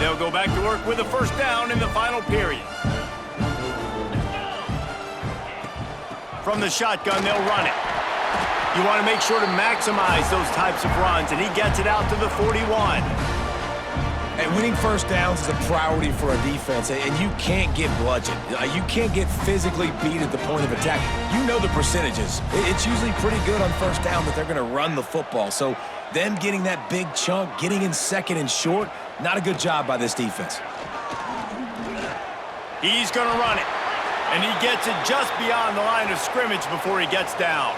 They'll go back to work with a first down in the final period. From the shotgun, they'll run it. You want to make sure to maximize those types of runs, and he gets it out to the 41. And winning first downs is a priority for a defense, and you can't get bludgeoned. You can't get physically beat at the point of attack. You know the percentages. It's usually pretty good on first down that they're going to run the football. So them getting that big chunk, getting in second and short, not a good job by this defense. He's going to run it, and he gets it just beyond the line of scrimmage before he gets down.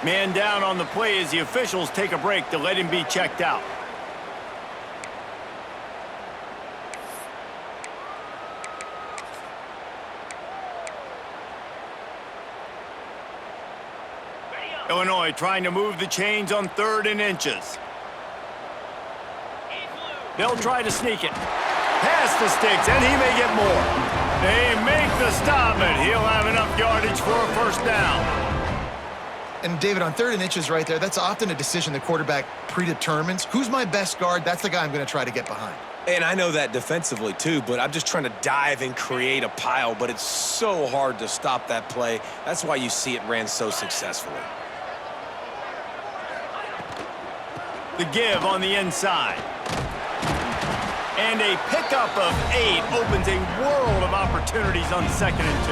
Man down on the play as the officials take a break to let him be checked out. Illinois trying to move the chains on 3rd and inches. They'll try to sneak it. Past the sticks, and he may get more. They make the stop, but he'll have enough yardage for a first down. And, David, on 3rd and inches right there, that's often a decision the quarterback predetermines. Who's my best guard? That's the guy I'm going to try to get behind. And I know that defensively, too, but I'm just trying to dive and create a pile, but it's so hard to stop that play. That's why you see it ran so successfully. The give on the inside. And a pickup of 8 opens a world of opportunities on 2nd and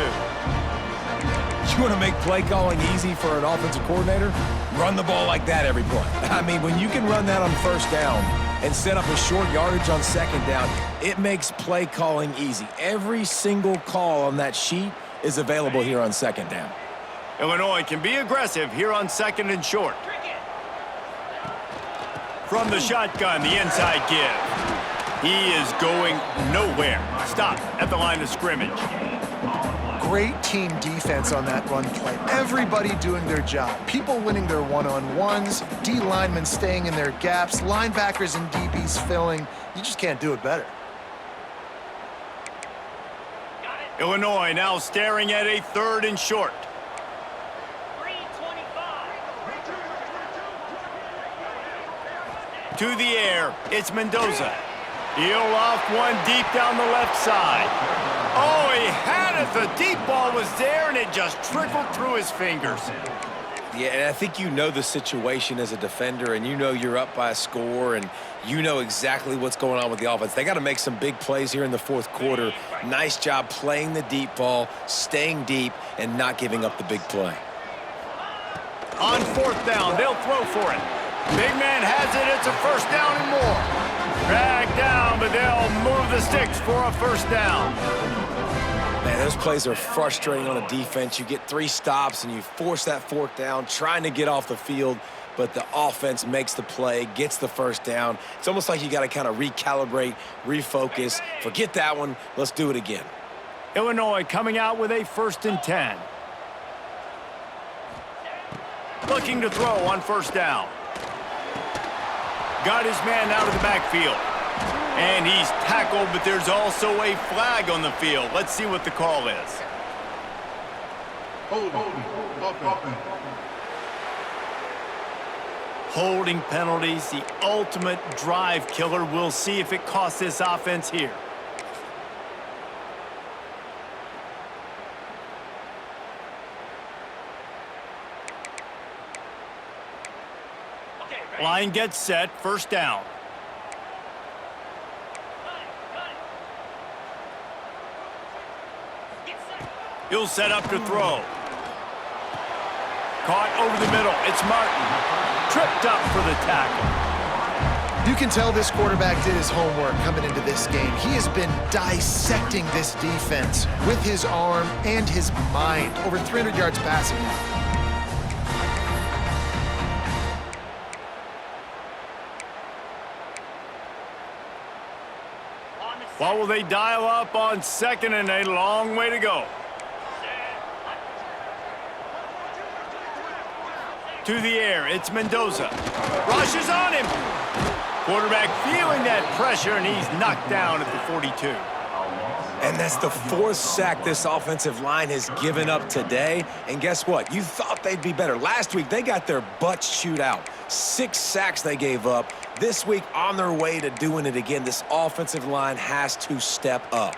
2. You want to make play calling easy for an offensive coordinator? Run the ball like that every play. I mean, when you can run that on first down and set up a short yardage on 2nd down, it makes play calling easy. Every single call on that sheet is available here on 2nd down. Illinois can be aggressive here on 2nd and short. From the shotgun, the inside give. He is going nowhere. Stop at the line of scrimmage. Great team defense on that run play. Everybody doing their job. People winning their one-on-ones, D linemen staying in their gaps, linebackers and DBs filling. You just can't do it better. Illinois now staring at a 3rd and short. To the air, it's Mendoza. He'll off one deep down the left side. Oh, he had it. The deep ball was there, and it just trickled through his fingers. Yeah, and I think you know the situation as a defender, and you know you're up by a score, and you know exactly what's going on with the offense. They got to make some big plays here in the 4th quarter. Nice job playing the deep ball, staying deep, and not giving up the big play. On 4th down, they'll throw for it. Big man has it. It's a first down and more. Dragged down, but they'll move the sticks for a first down. Man, those plays are frustrating on a defense. You get 3 stops, and you force that 4th down, trying to get off the field, but the offense makes the play, gets the first down. It's almost like you got to kind of recalibrate, refocus. Forget that one. Let's do it again. Illinois coming out with a 1st and 10. Looking to throw on first down. Got his man out of the backfield. And he's tackled, but there's also a flag on the field. Let's see what the call is. Holding penalties, the ultimate drive killer. We'll see if it costs this offense here. Line gets set, first down. He'll set up to throw. Caught over the middle. It's Martin. Tripped up for the tackle. You can tell this quarterback did his homework coming into this game. He has been dissecting this defense with his arm and his mind. Over 300 yards passing now. What will they dial up on 2nd and a long way to go? To the air, it's Mendoza. Rushes on him. Quarterback feeling that pressure, and he's knocked down at the 42. And that's the 4th sack this offensive line has given up today. And guess what? You thought they'd be better. Last week, they got their butts chewed out. 6 sacks they gave up. This week, on their way to doing it again, this offensive line has to step up.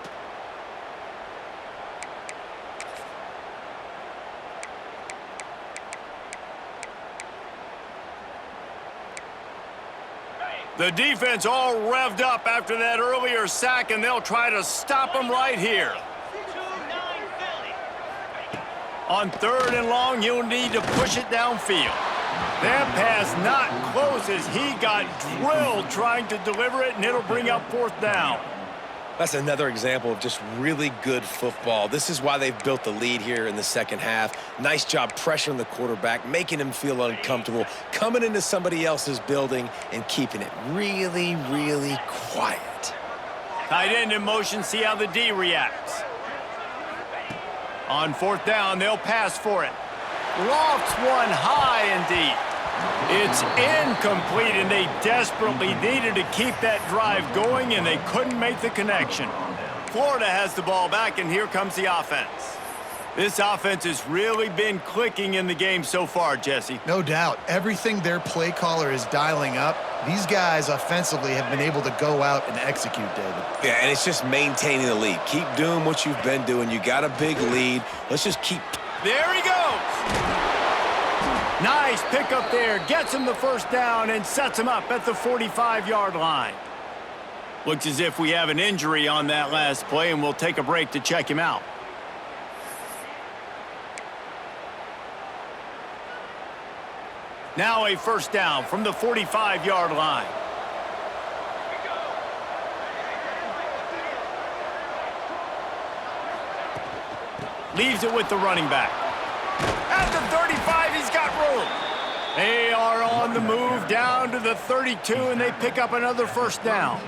The defense all revved up after that earlier sack, and they'll try to stop them right here. On 3rd and long, you'll need to push it downfield. That pass not close as he got drilled trying to deliver it, and it'll bring up 4th down. That's another example of just really good football. This is why they've built the lead here in the second half. Nice job pressuring the quarterback, making him feel uncomfortable, coming into somebody else's building and keeping it really, really quiet. Tight end in motion, see how the D reacts. On 4th down, they'll pass for it. Lofts one high and deep. It's incomplete, and they desperately needed to keep that drive going, and they couldn't make the connection. Florida has the ball back, and here comes the offense. This offense has really been clicking in the game so far, Jesse. No doubt. Everything their play caller is dialing up, these guys offensively have been able to go out and execute, David. Yeah, and it's just maintaining the lead. Keep doing what you've been doing. You got a big lead. Let's just keep... There he goes! Nice pickup there. Gets him the 1st down and sets him up at the 45-yard line. Looks as if we have an injury on that last play, and we'll take a break to check him out. Now a 1st down from the 45-yard line. Leaves it with the running back. At the 35, he's got room. They are on the move down to the 32, and they pick up another 1st down.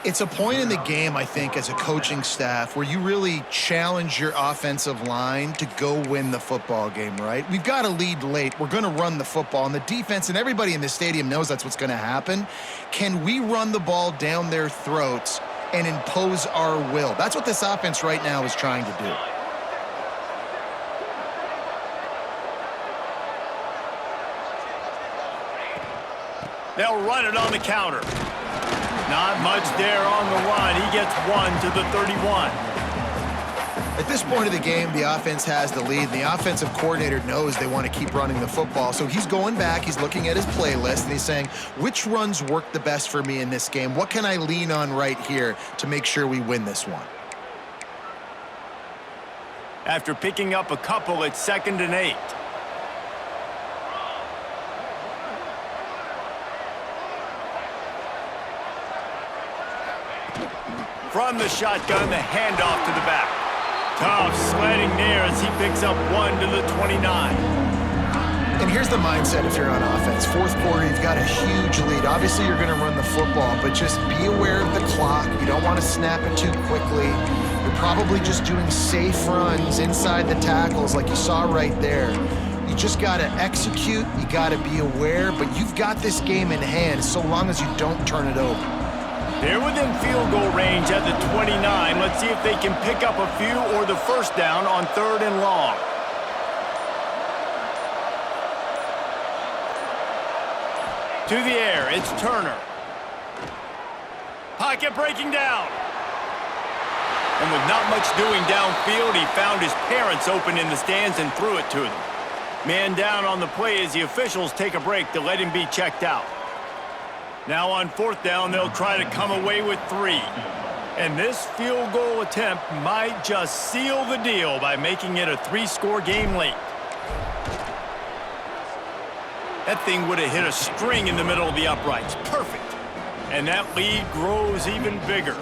It's a point in the game, I think, as a coaching staff where you really challenge your offensive line to go win the football game, right? We've got a lead late. We're going to run the football, and the defense and everybody in the stadium knows that's what's going to happen. Can we run the ball down their throats and impose our will? That's what this offense right now is trying to do. They'll run it on the counter. Not much there on the run. He gets 1 to the 31. At this point of the game, the offense has the lead, and the offensive coordinator knows they want to keep running the football. So he's going back, he's looking at his playlist, and he's saying, which runs work the best for me in this game? What can I lean on right here to make sure we win this one? After picking up a couple, it's 2nd and 8. From the shotgun, the handoff to the back. Tough sledding there as he picks up 1 to the 29. And here's the mindset if you're on offense. 4th quarter, you've got a huge lead. Obviously, you're going to run the football, but just be aware of the clock. You don't want to snap it too quickly. You're probably just doing safe runs inside the tackles like you saw right there. You just got to execute. You got to be aware, but you've got this game in hand so long as you don't turn it over. They're within field goal range at the 29. Let's see if they can pick up a few or the 1st down on 3rd and long. To the air, it's Turner. Pocket breaking down. And with not much doing downfield, he found his parents open in the stands and threw it to them. Man down on the play as the officials take a break to let him be checked out. Now on 4th down, they'll try to come away with 3. And this field goal attempt might just seal the deal by making it a 3-score game late. That thing would have hit a string in the middle of the uprights. Perfect. And that lead grows even bigger.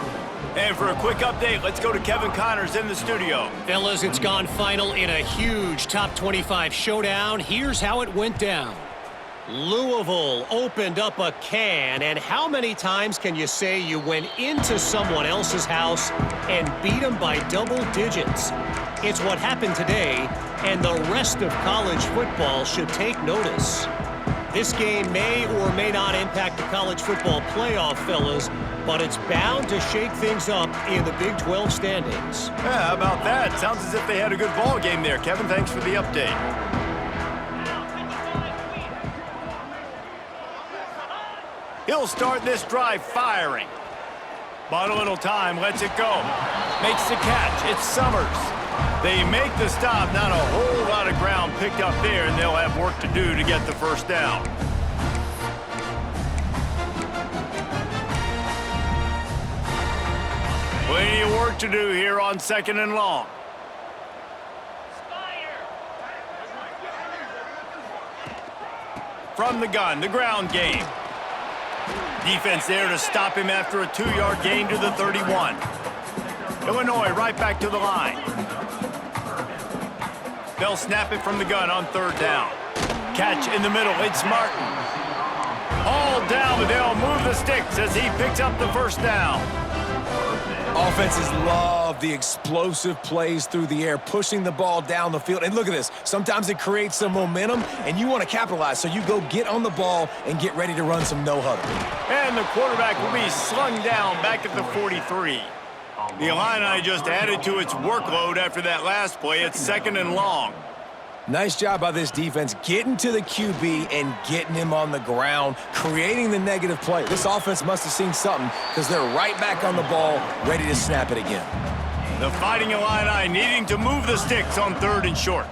And for a quick update, let's go to Kevin Connors in the studio. Fellas, it's gone final in a huge top 25 showdown. Here's how it went down. Louisville opened up a can, and how many times can you say you went into someone else's house and beat them by double digits? It's what happened today, and the rest of college football should take notice. This game may or may not impact the college football playoff, fellas, but it's bound to shake things up in the Big 12 standings. Yeah, how about that? Sounds as if they had a good ball game there. Kevin, thanks for the update. He'll start this drive firing. Bought a little time, lets it go. Makes the catch, it's Summers. They make the stop, not a whole lot of ground picked up there, and they'll have work to do to get the first down. Plenty of work to do here on 2nd and long. From the gun, the ground game. Defense there to stop him after a 2-yard gain to the 31. Illinois right back to the line. They'll snap it from the gun on 3rd down. Catch in the middle, it's Martin. All down, but they'll move the sticks as he picks up the first down. Offenses love the explosive plays through the air, pushing the ball down the field. And look at this. Sometimes it creates some momentum, and you want to capitalize. So you go get on the ball and get ready to run some no-huddle. And the quarterback will be slung down back at the 43. The Illini just added to its workload after that last play. It's 2nd and long. Nice job by this defense getting to the QB and getting him on the ground, creating the negative play. This offense must have seen something because they're right back on the ball, ready to snap it again. The Fighting Illini needing to move the sticks on 3rd and short.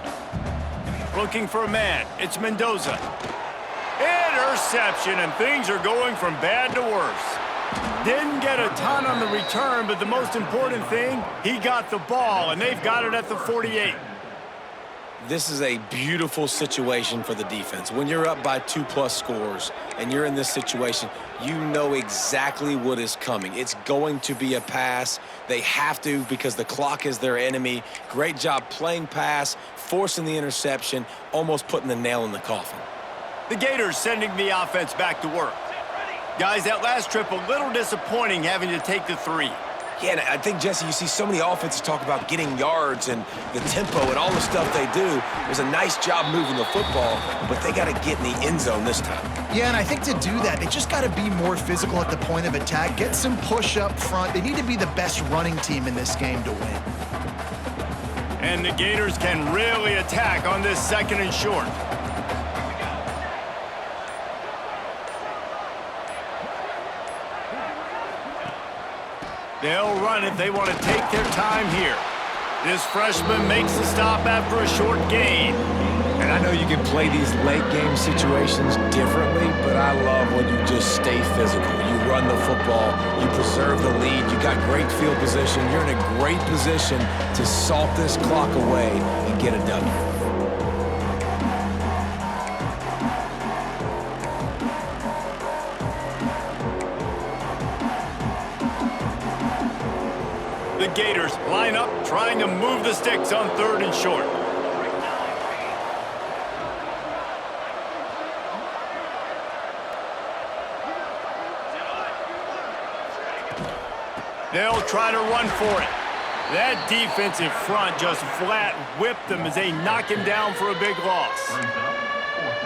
Looking for a man. It's Mendoza. Interception, and things are going from bad to worse. Didn't get a ton on the return, but the most important thing, he got the ball, and they've got it at the 48. This is a beautiful situation for the defense. When you're up by 2+ scores and you're in this situation, you know exactly what is coming. It's going to be a pass. They have to because the clock is their enemy. Great job playing pass, forcing the interception, almost putting the nail in the coffin. The Gators sending the offense back to work. Guys, that last trip a little disappointing having to take the 3. Yeah, and I think, Jesse, you see so many offenses talk about getting yards and the tempo and all the stuff they do. It was a nice job moving the football, but they got to get in the end zone this time. Yeah, and I think to do that, they just got to be more physical at the point of attack, get some push up front. They need to be the best running team in this game to win. And the Gators can really attack on this 2nd and short. They'll run it. They want to take their time here. This freshman makes the stop after a short gain. And I know you can play these late game situations differently, but I love when you just stay physical. You run the football, you preserve the lead, you got great field position. You're in a great position to salt this clock away and get a W. The Gators line up, trying to move the sticks on 3rd and short. They'll try to run for it. That defensive front just flat whipped them as they knock him down for a big loss.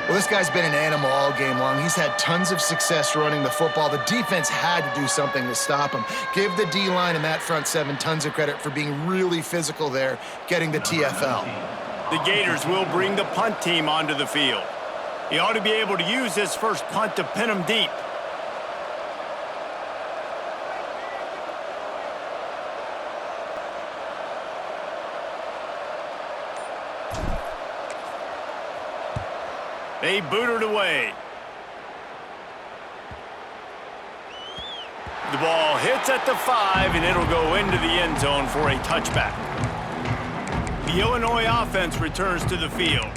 Well, this guy's been an animal all game long. He's had tons of success running the football. The defense had to do something to stop him. Give the D-line and that front 7 tons of credit for being really physical there, getting the TFL. The Gators will bring the punt team onto the field. He ought to be able to use this first punt to pin him deep. They boot it away. The ball hits at the 5, and it'll go into the end zone for a touchback. The Illinois offense returns to the field.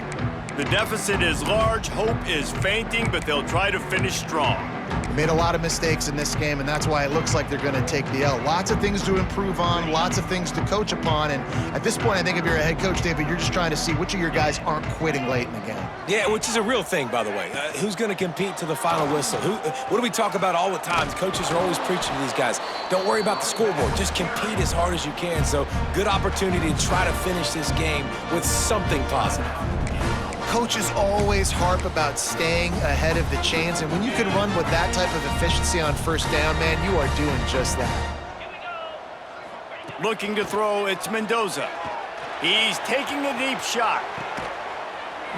The deficit is large, hope is fainting, but they'll try to finish strong. They made a lot of mistakes in this game, and that's why it looks like they're going to take the L. Lots of things to improve on, lots of things to coach upon, and at this point, I think if you're a head coach, David, you're just trying to see which of your guys aren't quitting late in the game. Yeah, which is a real thing, by the way. Who's going to compete to the final whistle? What do we talk about all the time? Coaches are always preaching to these guys. Don't worry about the scoreboard. Just compete as hard as you can. So good opportunity to try to finish this game with something positive. coaches always harp about staying ahead of the chains, and when you can run with that type of efficiency on first down, man, you are doing just that. Looking to throw, it's Mendoza. He's taking the deep shot.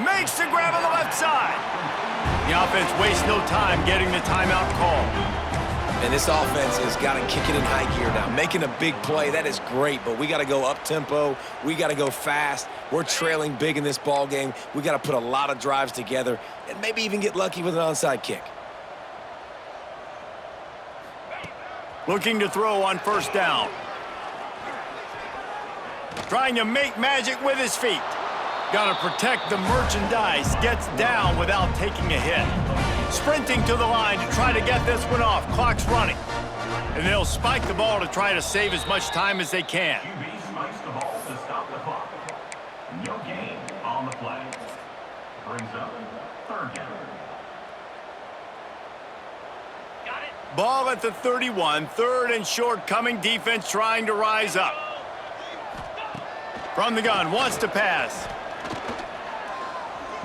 Makes the grab on the left side. The offense wastes no time getting the timeout call. And this offense has got to kick it in high gear now. Making a big play, that is great, but we got to go up-tempo. We got to go fast. We're trailing big in this ball game. We got to put a lot of drives together and maybe even get lucky with an onside kick. Looking to throw on first down. Trying to make magic with his feet. Got to protect the merchandise. Gets down without taking a hit. Sprinting to the line to try to get this one off. Clock's running. And they'll spike the ball to try to save as much time as they can. QB spikes the ball to stop the clock. No gain on the play. Brings up third down. Got it. Ball at the 31. Third and short coming. Defense trying to rise up. From the gun. Wants to pass.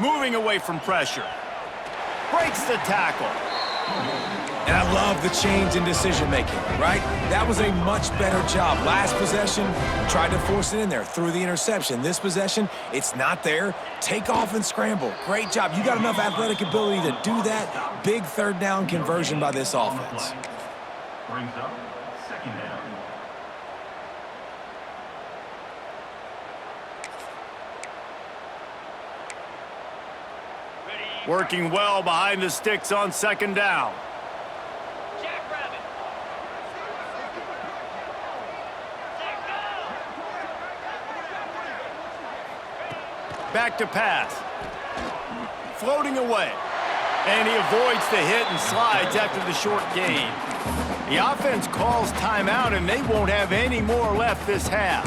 Moving away from pressure. Breaks the tackle. And I love the change in decision-making, right? That was a much better job. Last possession, tried to force it in there, threw the interception. This possession, it's not there. Take off and scramble. Great job. You got enough athletic ability to do that. Big third down conversion by this offense. Brings up second down. Working well behind the sticks on second down. Back to pass. Floating away. And he avoids the hit and slides after the short gain. The offense calls timeout, and they won't have any more left this half.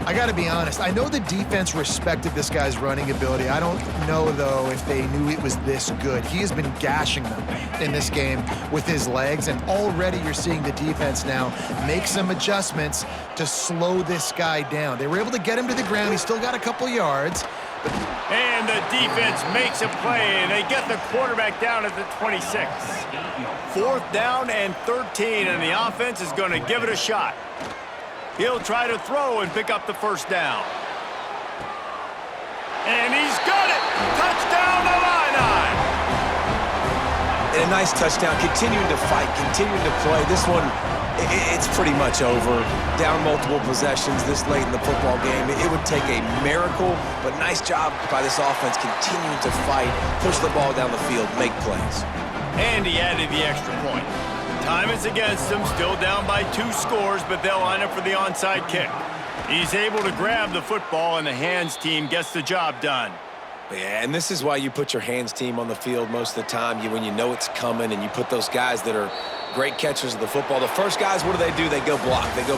I got to be honest. I know the defense respected this guy's running ability. I don't know, though, if they knew it was this good. He has been gashing them in this game with his legs, and already you're seeing the defense now make some adjustments to slow this guy down. They were able to get him to the ground. He's still got a couple yards. And the defense makes a play, and they get the quarterback down at the 26. Fourth down and 13, and the offense is going to give it a shot. He'll try to throw and pick up the first down. And he's got it! Touchdown, Illini! And a nice touchdown, continuing to fight, continuing to play. This one, it's pretty much over. Down multiple possessions this late in the football game. It would take a miracle, but nice job by this offense continuing to fight, push the ball down the field, make plays. And he added the extra point. Time is against them, still down by 2 scores, but they'll line up for the onside kick. He's able to grab the football, and the hands team gets the job done. Yeah, and this is why you put your hands team on the field most of the time, when you know it's coming, and you put those guys that are great catchers of the football. The first guys, what do? They go block. They go